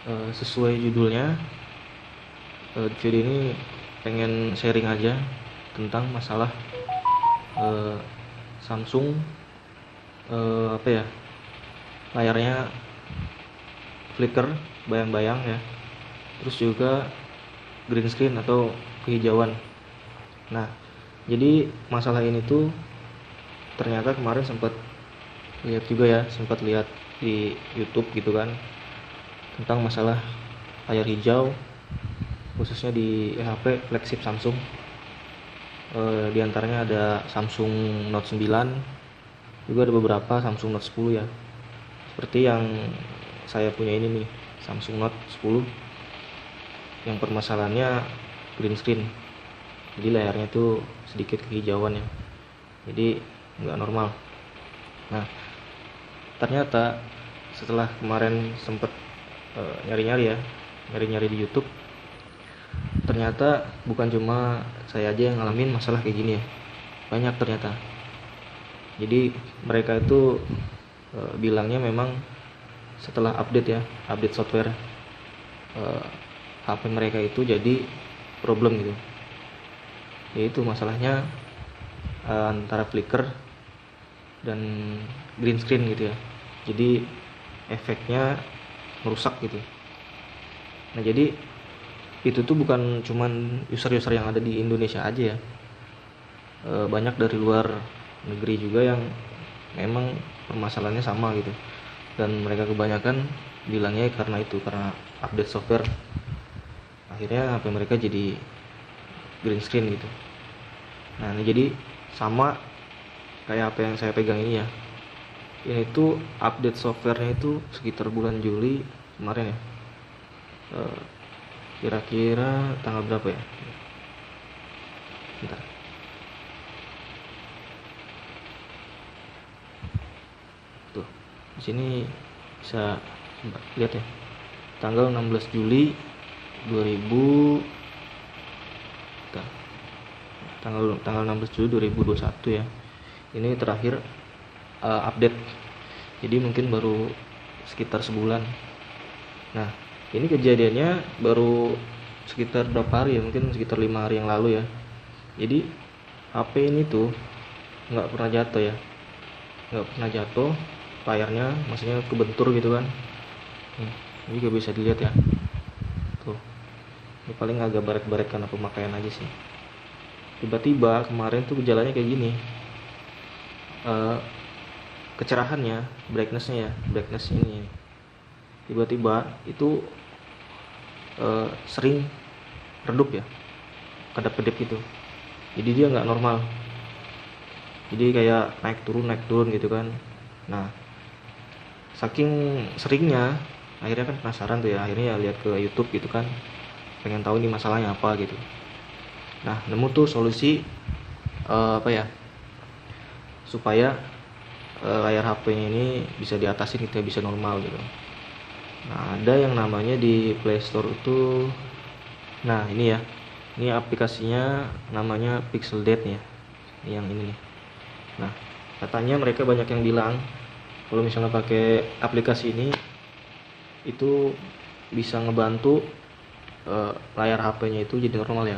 Sesuai judulnya, video ini pengen sharing aja tentang masalah Samsung, layarnya flicker, bayang-bayang ya, terus juga green screen atau kehijauan. Nah, jadi masalah ini tuh ternyata kemarin sempat lihat di YouTube gitu kan, tentang masalah layar hijau khususnya di HP flagship Samsung. Di antaranya ada Samsung Note 9, juga ada beberapa Samsung Note 10 ya. Seperti yang saya punya ini nih, Samsung Note 10, yang permasalahannya green screen. Jadi layarnya tuh sedikit kehijauan ya. Jadi nggak normal. Nah, ternyata setelah kemarin sempet nyari-nyari di YouTube, ternyata bukan cuma saya aja yang ngalamin masalah kayak gini ya, banyak ternyata. Jadi mereka itu bilangnya memang setelah update software HP mereka itu jadi problem gitu. Yaitu masalahnya antara flicker dan green screen gitu ya. Jadi efeknya merusak gitu. Nah, jadi itu tuh bukan cuman user-user yang ada di Indonesia aja ya. Banyak dari luar negeri juga yang memang permasalahannya sama gitu. Dan mereka kebanyakan bilangnya karena update software, akhirnya HP mereka jadi green screen gitu. Nah, ini jadi sama kayak apa yang saya pegang ini ya. Ini tuh update softwarenya itu sekitar bulan Juli kemarin ya. Kira-kira tanggal berapa ya? Bentar. Tuh, di sini bisa lihat ya. Tanggal 16 Juli 2000 bentar. Tanggal 16 Juli 2021 ya. Ini terakhir update. Jadi mungkin baru sekitar sebulan. Nah, ini kejadiannya baru sekitar berapa hari ya, mungkin sekitar 5 hari yang lalu ya. Jadi HP ini tuh nggak pernah jatuh, layarnya maksudnya kebentur gitu kan. Ini juga bisa dilihat ya, tuh. Ini paling agak baret-baret karena pemakaian aja sih. Tiba-tiba kemarin tuh gejalanya kayak gini. Kecerahannya, brightness ini tiba-tiba itu sering redup ya, kedap-kedip gitu. Jadi dia nggak normal, jadi kayak naik turun gitu kan. Nah, saking seringnya akhirnya kan penasaran tuh ya, akhirnya ya lihat ke YouTube gitu kan, pengen tahu ini masalahnya apa gitu. Nah, nemu tuh solusi supaya layar HP-nya ini bisa diatasin gitu ya, bisa normal gitu. Nah, ada yang namanya di Play Store itu, nah ini ya, ini aplikasinya namanya Pixel Date ya, yang ini nih. Nah, katanya mereka banyak yang bilang kalau misalnya pakai aplikasi ini itu bisa ngebantu layar HP-nya itu jadi normal ya.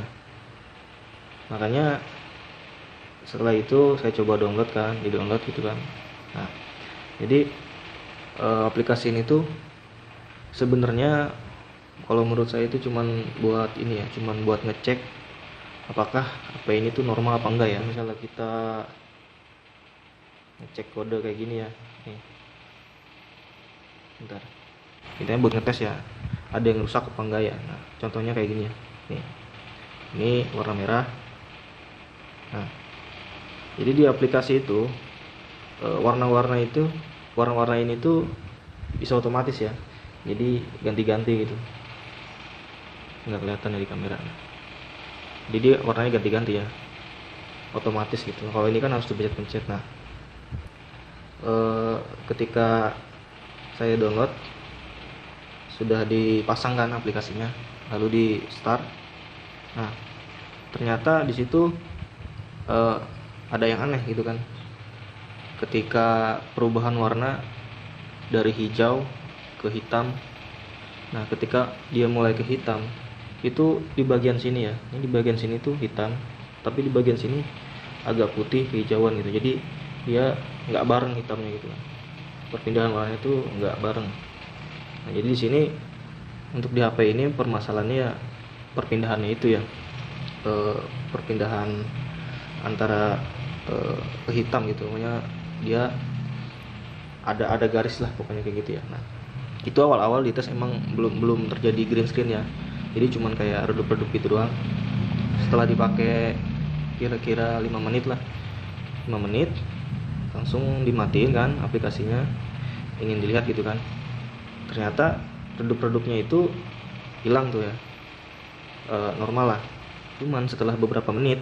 Makanya setelah itu saya coba download gitu kan. Nah, jadi aplikasi ini tuh sebenarnya kalau menurut saya itu cuman buat ngecek apakah HP ini tuh normal apa enggak ya. Misalnya kita ngecek kode kayak gini ya, nih, bentar, kita buat ngetes ya, ada yang rusak apa enggak ya. Nah, contohnya kayak gini ya, nih, ini warna merah. Nah, jadi di aplikasi itu warna-warna ini tuh bisa otomatis ya, jadi ganti-ganti gitu, nggak kelihatan dari kamera. Jadi warnanya ganti-ganti ya, otomatis gitu. Kalau ini kan harus dipencet-pencet. Nah, ketika saya download, sudah dipasangkan aplikasinya, lalu di start. Nah, ternyata di situ ada yang aneh gitu kan. Ketika perubahan warna dari hijau ke hitam Nah, ketika dia mulai ke hitam, itu di bagian sini ya. Ini di bagian sini tuh hitam, tapi di bagian sini agak putih kehijauan gitu. Jadi dia nggak bareng hitamnya gitu. Perpindahan warnanya itu nggak bareng. Nah, jadi di sini untuk di HP ini permasalahannya ya perpindahannya itu ya. Perpindahan antara ke hitam gitu. Pokoknya dia ada garis lah pokoknya kayak gitu ya. Nah, itu awal-awal di tes emang belum terjadi green screen ya, jadi cuman kayak redup-redup gitu doang. Setelah dipakai kira-kira 5 menit lah, 5 menit langsung dimatiin kan aplikasinya, ingin dilihat gitu kan, ternyata redup-redupnya itu hilang tuh ya. Normal lah. Cuman setelah beberapa menit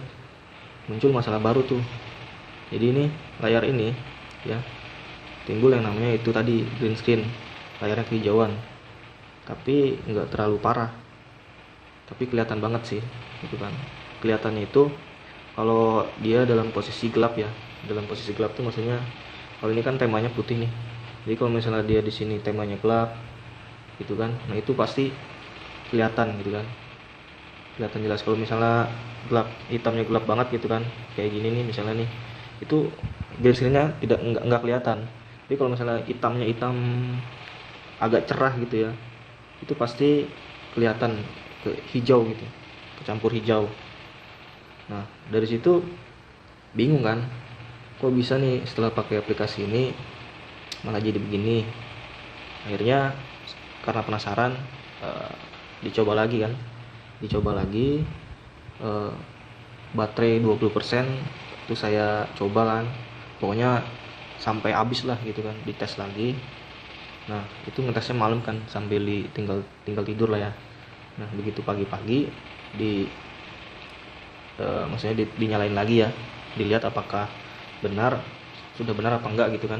muncul masalah baru tuh. Jadi ini layar ini ya timbul yang namanya itu tadi green screen, layarnya kehijauan, tapi nggak terlalu parah, tapi kelihatan banget sih gitu kan. Kelihatannya itu kalau dia dalam posisi gelap ya, dalam posisi gelap tuh maksudnya kalau ini kan temanya putih nih, jadi kalau misalnya dia di sini temanya gelap gitu kan, nah itu pasti kelihatan gitu kan, kelihatan jelas. Kalau misalnya gelap, hitamnya gelap banget gitu kan, kayak gini nih misalnya nih, itu green screen-nya nggak kelihatan. Tapi kalau misalnya hitamnya hitam agak cerah gitu ya, itu pasti kelihatan ke hijau gitu, kecampur hijau. Nah, dari situ bingung kan, kok bisa nih setelah pakai aplikasi ini malah jadi begini. Akhirnya karena penasaran, dicoba lagi kan, baterai 20% itu saya coba kan, pokoknya sampai habis lah gitu kan, dites lagi. Nah, itu ngetesnya malam kan, sambil tinggal tidur lah ya. Nah, begitu pagi-pagi maksudnya dinyalain lagi ya, dilihat apakah sudah benar apa enggak gitu kan.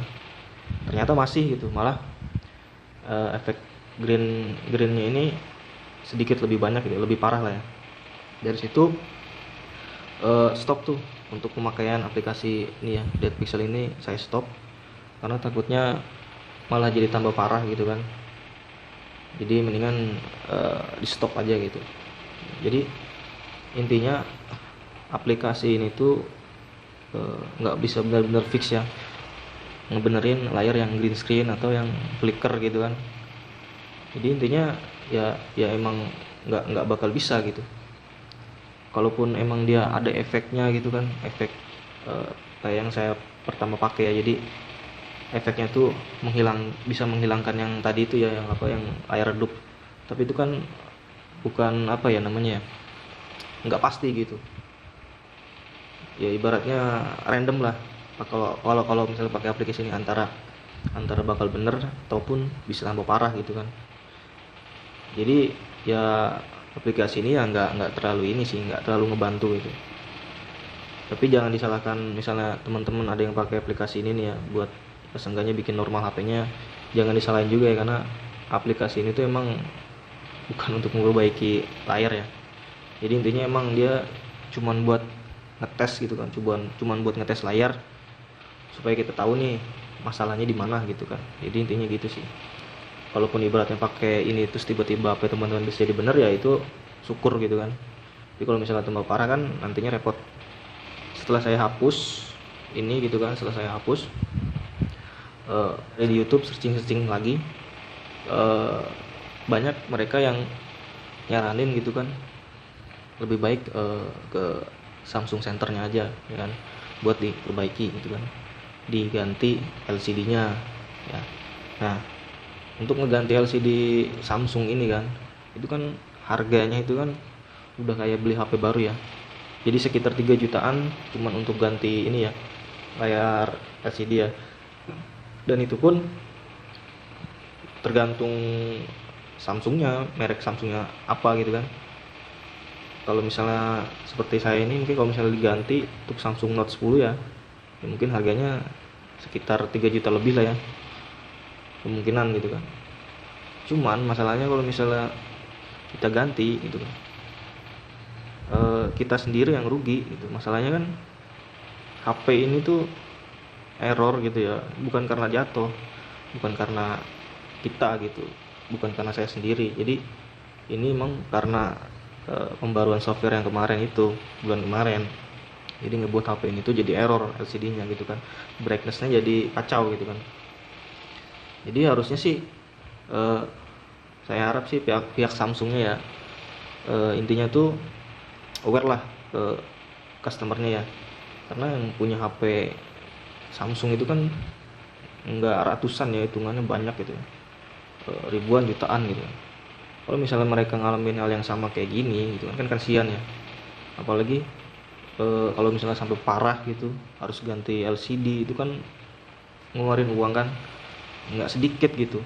Ternyata masih gitu, malah efek greennya ini sedikit lebih banyak gitu, lebih parah lah ya. Dari situ stop tuh untuk pemakaian aplikasi ini ya, Dead Pixel ini saya stop karena takutnya malah jadi tambah parah gitu kan. Jadi mendingan di stop aja gitu. Jadi intinya aplikasi ini tuh nggak bisa benar-benar fix ya, ngebenerin layar yang green screen atau yang flicker gitu kan. Jadi intinya ya emang nggak bakal bisa gitu. Kalaupun emang dia ada efeknya gitu kan, efek kayak yang saya pertama pakai ya, jadi efeknya tuh bisa menghilangkan yang tadi itu ya, yang air redup. Tapi itu kan bukan apa ya namanya ya, nggak pasti gitu ya, ibaratnya random lah. Kalau misalnya pakai aplikasi ini antara bakal bener ataupun bisa tambah parah gitu kan. Jadi ya aplikasi ini ya nggak terlalu nggak terlalu ngebantu gitu. Tapi jangan disalahkan, misalnya teman-teman ada yang pakai aplikasi ini nih ya, buat seenggaknya bikin normal HP-nya, jangan disalahin juga ya, karena aplikasi ini tuh emang bukan untuk memperbaiki layar ya. Jadi intinya emang dia cuman buat ngetes gitu kan, cuman buat ngetes layar supaya kita tahu nih masalahnya di mana gitu kan. Jadi intinya gitu sih. Kalaupun ibaratnya pakai ini terus tiba-tiba HP teman-teman bisa jadi bener ya, itu syukur gitu kan. Tapi kalau misalnya tambah parah kan nantinya repot. Setelah saya hapus ini gitu kan, di YouTube searching lagi, banyak mereka yang nyaranin gitu kan, lebih baik ke Samsung Centernya aja ya kan, buat diperbaiki gitu kan, diganti LCD-nya ya. Nah, untuk ngeganti LCD Samsung ini kan, itu kan harganya itu kan udah kayak beli HP baru ya. Jadi sekitar 3 jutaan cuman untuk ganti ini ya, layar LCD ya. Dan itu pun tergantung Samsungnya, merek Samsungnya apa gitu kan. Kalau misalnya seperti saya ini, mungkin kalau misalnya diganti untuk Samsung Note 10 ya mungkin harganya sekitar 3 juta lebih lah ya, kemungkinan gitu kan. Cuman masalahnya kalau misalnya kita ganti gitu kan, kita sendiri yang rugi gitu. Masalahnya kan HP ini tuh error gitu ya, bukan karena jatuh, bukan karena kita gitu, bukan karena saya sendiri. Jadi ini memang karena pembaruan software yang kemarin itu, bulan kemarin. Jadi ngebuat HP ini tuh jadi error LCD-nya gitu kan, brightness-nya jadi kacau gitu kan. Jadi harusnya sih saya harap sih pihak Samsungnya ya, intinya tuh aware lah ke customernya ya, karena yang punya HP Samsung itu kan nggak ratusan ya, hitungannya banyak gitu ya, ribuan jutaan gitu. Kalau misalnya mereka ngalamin hal yang sama kayak gini gitu kan kasihan ya. Apalagi kalau misalnya sampai parah gitu harus ganti LCD, itu kan ngeluarin uang kan nggak sedikit gitu.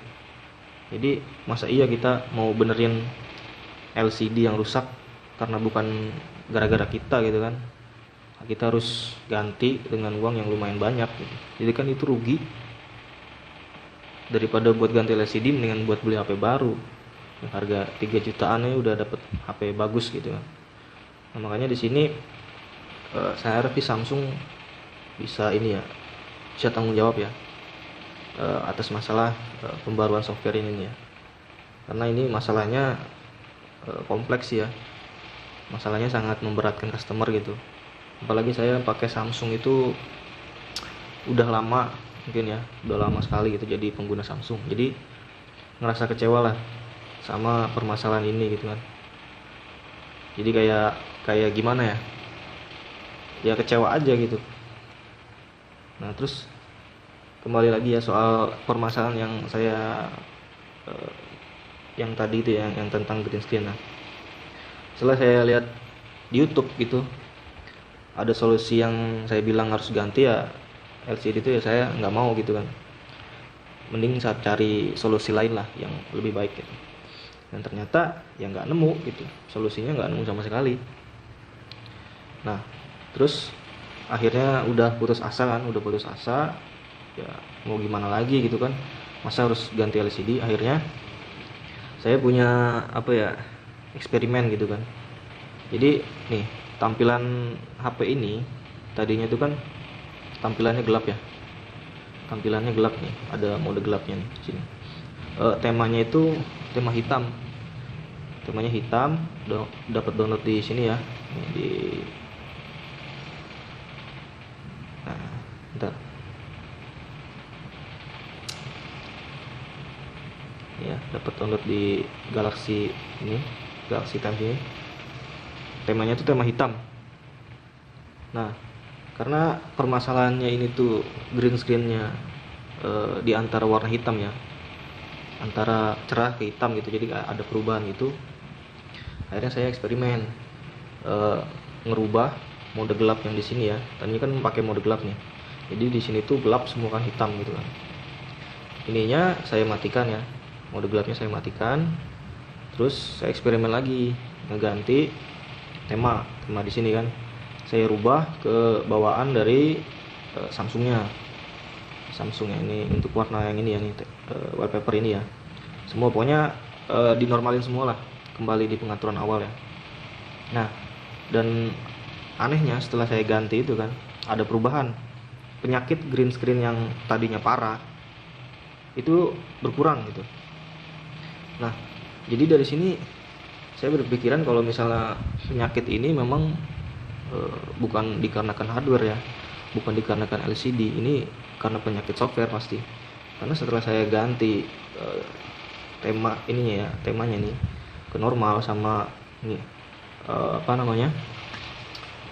Jadi masa iya kita mau benerin LCD yang rusak karena bukan gara-gara kita gitu kan, kita harus ganti dengan uang yang lumayan banyak gitu. Jadi kan itu rugi. Daripada buat ganti LCD mendingan buat beli HP baru yang harga 3 jutaan udah dapet HP bagus gitu kan. Nah, makanya di sini saya harap Samsung bisa ini ya, bisa tanggung jawab ya atas masalah pembaruan software ini ya. Karena ini masalahnya kompleks ya. Masalahnya sangat memberatkan customer gitu. Apalagi saya pakai Samsung itu udah lama, mungkin ya, udah lama sekali gitu jadi pengguna Samsung. Jadi ngerasa kecewa lah sama permasalahan ini gitu kan. Jadi kayak gimana ya? Ya kecewa aja gitu. Nah, terus kembali lagi ya soal permasalahan yang saya yang tadi itu ya, yang tentang green screen. Nah, setelah saya lihat di YouTube gitu, ada solusi yang saya bilang harus ganti ya LCD itu, ya saya nggak mau gitu kan. Mending saya cari solusi lain lah yang lebih baik gitu. Dan ternyata ya nggak nemu gitu, solusinya nggak nemu sama sekali. Nah, terus akhirnya udah putus asa ya mau gimana lagi gitu kan, masa harus ganti LCD. Akhirnya saya punya eksperimen gitu kan. Jadi nih, tampilan HP ini tadinya itu kan tampilannya gelap ya, nih, ada mode gelapnya nih sini. Temanya itu tema hitam, dapat download di sini ya, nah bentar ya, dapat download di Galaxy Times ini. Temanya itu tema hitam. Nah, karena permasalahannya ini tuh green screen-nya di antara warna hitam ya, antara cerah ke hitam gitu, jadi ada perubahan gitu. Akhirnya saya eksperimen ngerubah mode gelap yang di sini ya. Tadinya kan pakai mode gelap nih, jadi di sini tuh gelap semua kan, hitam gitu kan. Ininya saya matikan ya, mode gelapnya saya matikan. Terus saya eksperimen lagi, ngeganti tema di sini kan. Saya rubah ke bawaan dari Samsungnya ini untuk warna yang ini ya, wallpaper ini ya. Semua pokoknya dinormalin semua lah, kembali di pengaturan awal ya. Nah, dan anehnya setelah saya ganti itu kan, ada perubahan. Penyakit green screen yang tadinya parah itu berkurang gitu. Nah, jadi dari sini saya berpikiran kalau misalnya penyakit ini memang bukan dikarenakan hardware ya, bukan dikarenakan LCD, ini karena penyakit software pasti. Karena setelah saya ganti temanya nih ke normal, sama nih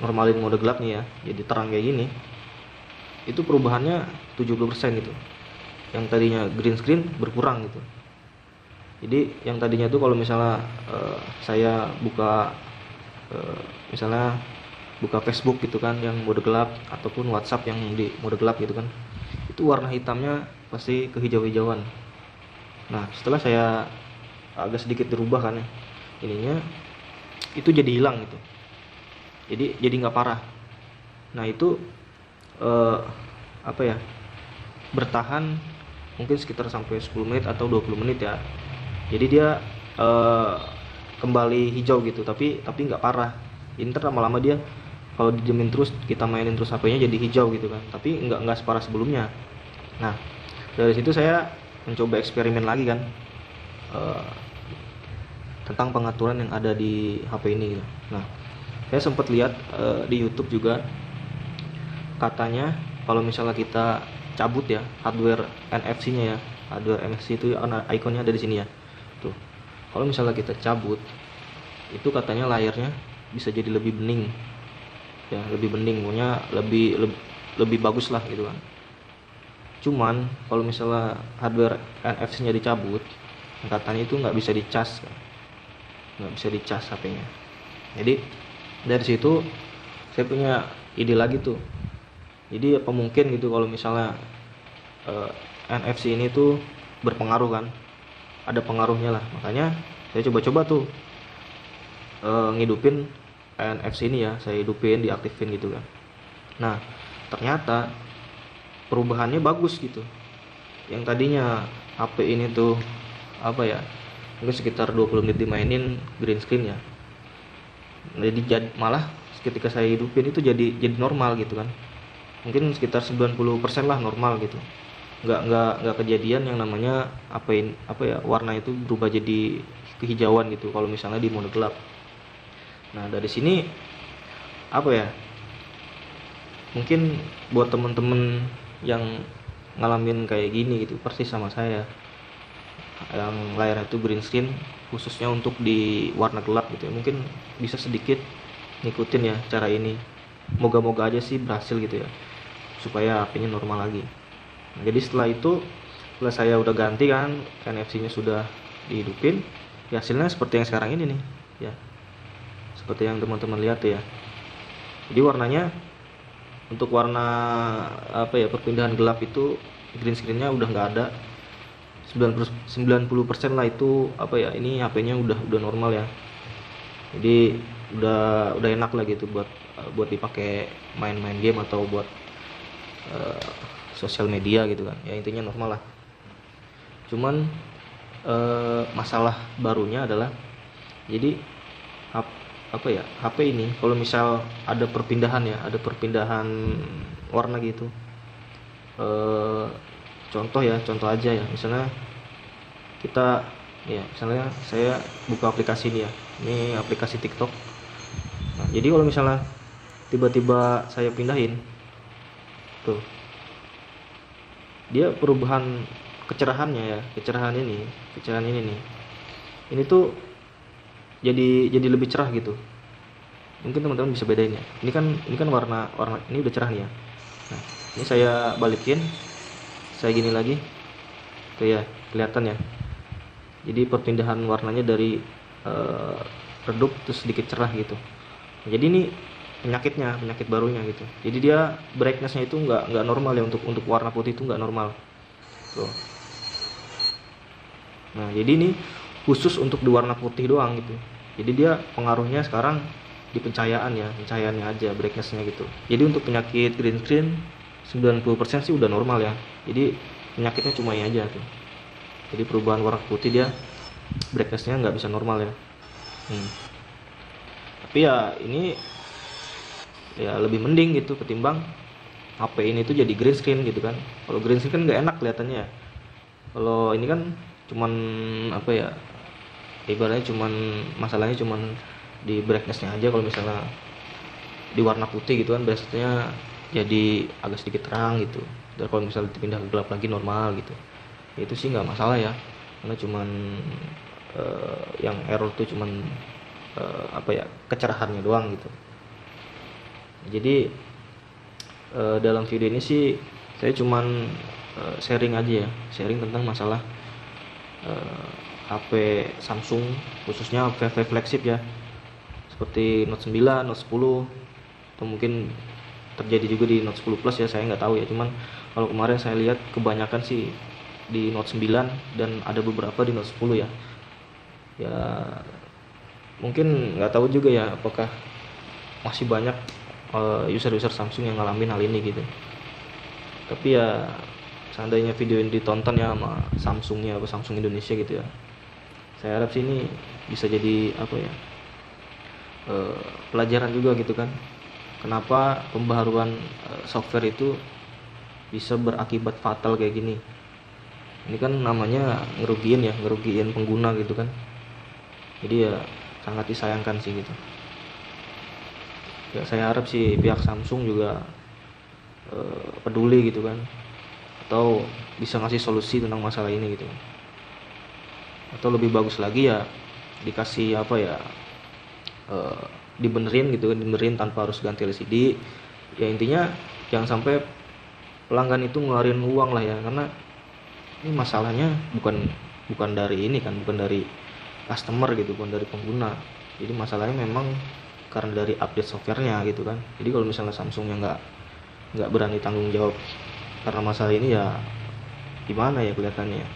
normalin mode gelap nih ya, jadi terang kayak gini, itu perubahannya 70% gitu. Yang tadinya green screen berkurang gitu. Jadi yang tadinya tuh kalau misalnya saya misalnya buka Facebook gitu kan yang mode gelap, ataupun WhatsApp yang di mode gelap gitu kan, itu warna hitamnya pasti kehijau-hijauan. Nah, setelah saya agak sedikit dirubah kan ya ininya, itu jadi hilang gitu, jadi nggak parah. Nah, itu bertahan mungkin sekitar sampai 10 menit atau 20 menit ya. Jadi dia kembali hijau gitu, tapi nggak parah. Ini lama-lama dia kalau dijamin terus, kita mainin terus HP-nya jadi hijau gitu kan, tapi nggak separah sebelumnya. Nah, dari situ saya mencoba eksperimen lagi kan, eh, tentang pengaturan yang ada di HP ini gitu. Nah, saya sempat lihat di YouTube juga, katanya kalau misalnya kita cabut ya hardware NFC-nya ya, hardware NFC itu ikonnya ada di sini ya tuh. Kalau misalnya kita cabut itu katanya layarnya bisa jadi lebih bening ya, lebih bening, pokoknya lebih bagus lah gitu kan. Cuman kalau misalnya hardware NFC-nya dicabut, katanya itu nggak bisa dicas kan, nggak bisa dicas HP-nya. Jadi dari situ saya punya ide lagi tuh. Jadi apa mungkin gitu kalau misalnya NFC ini tuh berpengaruh kan, ada pengaruhnya lah. Makanya saya coba-coba tuh ngidupin NFC ini ya, saya hidupin, diaktifin gitu kan. Nah ternyata perubahannya bagus gitu. Yang tadinya HP ini tuh apa ya, mungkin sekitar 20 menit dimainin green screen ya, jadi malah ketika saya hidupin itu jadi normal gitu kan, mungkin sekitar 90% lah normal gitu. Nggak kejadian yang namanya apa ya, warna itu berubah jadi kehijauan gitu kalau misalnya di mode gelap. Nah dari sini apa ya, mungkin buat temen-temen yang ngalamin kayak gini gitu persis sama saya, yang layarnya itu green screen khususnya untuk di warna gelap gitu ya, mungkin bisa sedikit ngikutin ya cara ini. Moga-moga aja sih berhasil gitu ya, supaya HP-nya normal lagi. Nah, jadi setelah itu, setelah saya udah ganti kan, NFC-nya sudah dihidupin, ya hasilnya seperti yang sekarang ini nih ya, seperti yang teman-teman lihat ya. Jadi warnanya untuk warna apa ya, perpindahan gelap itu green screen-nya udah nggak ada. 90% lah itu apa ya, ini HP-nya udah normal ya. Jadi udah enak lah gitu buat dipakai main-main game atau buat sosial media gitu kan. Ya intinya normal lah. Cuman masalah barunya adalah, jadi apa ya, HP ini kalau misal ada perpindahan warna gitu, contoh aja ya, misalnya kita ya, misalnya saya buka aplikasi ini ya, ini aplikasi TikTok. Nah, jadi kalau misalnya tiba-tiba saya pindahin tuh, dia perubahan kecerahannya ya, kecerahan ini nih, ini tuh jadi lebih cerah gitu. Mungkin teman-teman bisa bedain ya. Ini kan warna ini udah cerah nih ya. Nah, ini saya balikin, saya gini lagi, tuh ya, kelihatan ya. Jadi perpindahan warnanya dari redup terus sedikit cerah gitu. Nah, jadi ini penyakit barunya gitu. Jadi dia brightness-nya itu nggak normal ya, untuk warna putih itu nggak normal. Tuh. Nah, jadi ini khusus untuk di warna putih doang gitu. Jadi dia pengaruhnya sekarang di pencahayaannya aja, brightness-nya gitu. Jadi untuk penyakit green screen 90% sih udah normal ya. Jadi penyakitnya cuma ini aja tuh. Jadi perubahan warna putih, dia brightness-nya nggak bisa normal ya. Tapi ya ini ya lebih mending gitu ketimbang HP ini tuh jadi green screen gitu kan. Kalau green screen kan nggak enak kelihatannya. Kalau ini kan cuman apa ya, ibaratnya masalahnya cuman di brightness-nya aja. Kalau misalnya di warna putih gitu kan, biasanya jadi agak sedikit terang gitu. Dan kalau misalnya dipindah ke gelap lagi normal gitu, ya itu sih nggak masalah ya, karena cuman yang error tuh cuman apa ya, kecerahannya doang gitu. Jadi dalam video ini sih saya cuman sharing aja ya, sharing tentang masalah HP Samsung, khususnya HP flagship ya, seperti Note 9, Note 10, atau mungkin terjadi juga di Note 10 Plus ya, saya nggak tahu ya. Cuman kalau kemarin saya lihat kebanyakan sih di Note 9 dan ada beberapa di Note 10 ya. Ya mungkin nggak tahu juga ya, apakah masih banyak user-user Samsung yang ngalamin hal ini gitu. Tapi ya seandainya video ini ditonton ya sama Samsungnya atau Samsung Indonesia gitu ya, saya harap sih ini bisa jadi apa ya, pelajaran juga gitu kan, kenapa pembaharuan software itu bisa berakibat fatal kayak gini. Ini kan namanya ngerugiin pengguna gitu kan. Jadi ya sangat disayangkan sih gitu. Ya saya harap sih pihak Samsung juga peduli gitu kan, atau bisa ngasih solusi tentang masalah ini gitu. Atau lebih bagus lagi ya dikasih apa ya, dibenerin gitu kan, dibenerin tanpa harus ganti LCD. Ya intinya jangan sampai pelanggan itu ngeluarin uang lah ya, karena ini masalahnya bukan dari ini kan, bukan dari customer gitu, bukan dari pengguna. Jadi masalahnya memang karena dari update softwarenya gitu kan. Jadi kalau misalnya Samsungnya nggak berani tanggung jawab karena masalah ini, ya gimana ya, kelihatannya ya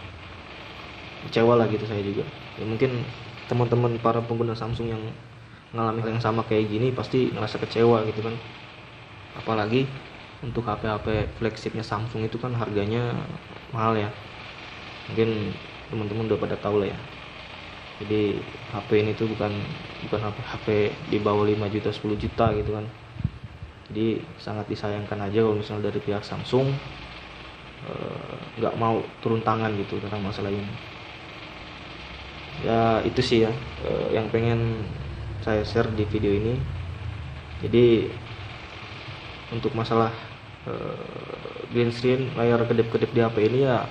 kecewa lah gitu saya juga. Ya mungkin teman-teman para pengguna Samsung yang ngalami hal yang sama kayak gini pasti ngerasa kecewa gitu kan. Apalagi untuk HP-HP flagshipnya Samsung itu kan harganya mahal ya. Mungkin teman-teman udah pada tahu lah ya. Jadi HP ini tuh bukan HP di bawah 5 juta 10 juta gitu kan. Jadi sangat disayangkan aja kalau misalnya dari pihak Samsung nggak mau turun tangan gitu tentang masalah ini. Ya itu sih ya yang pengen saya share di video ini. Jadi untuk masalah green screen, layar kedip-kedip di HP ini ya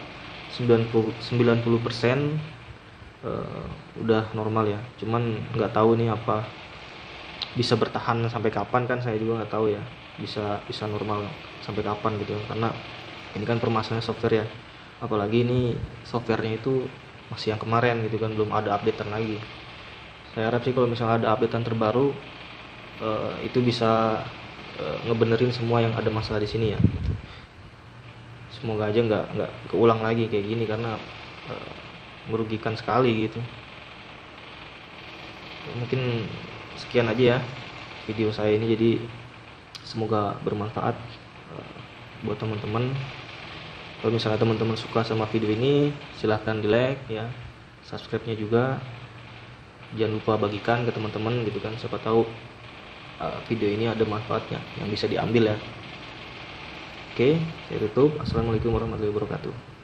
90% udah normal ya. Cuman nggak tahu nih apa bisa bertahan sampai kapan, kan saya juga nggak tahu ya, bisa normal sampai kapan gitu, karena ini kan permasalahan software ya. Apalagi ini softwarenya itu masih yang kemarin gitu kan, belum ada updatean lagi. Saya harap sih kalau misalnya ada updatean terbaru itu bisa ngebenerin semua yang ada masalah di sini ya. Semoga aja nggak keulang lagi kayak gini, karena merugikan sekali gitu. Mungkin sekian aja ya video saya ini, jadi semoga bermanfaat buat teman-teman. Kalau misalnya teman-teman suka sama video ini, silahkan di like ya, subscribe-nya juga. Jangan lupa bagikan ke teman-teman gitu kan, siapa tahu video ini ada manfaatnya yang bisa diambil ya. Oke, saya tutup. Assalamualaikum warahmatullahi wabarakatuh.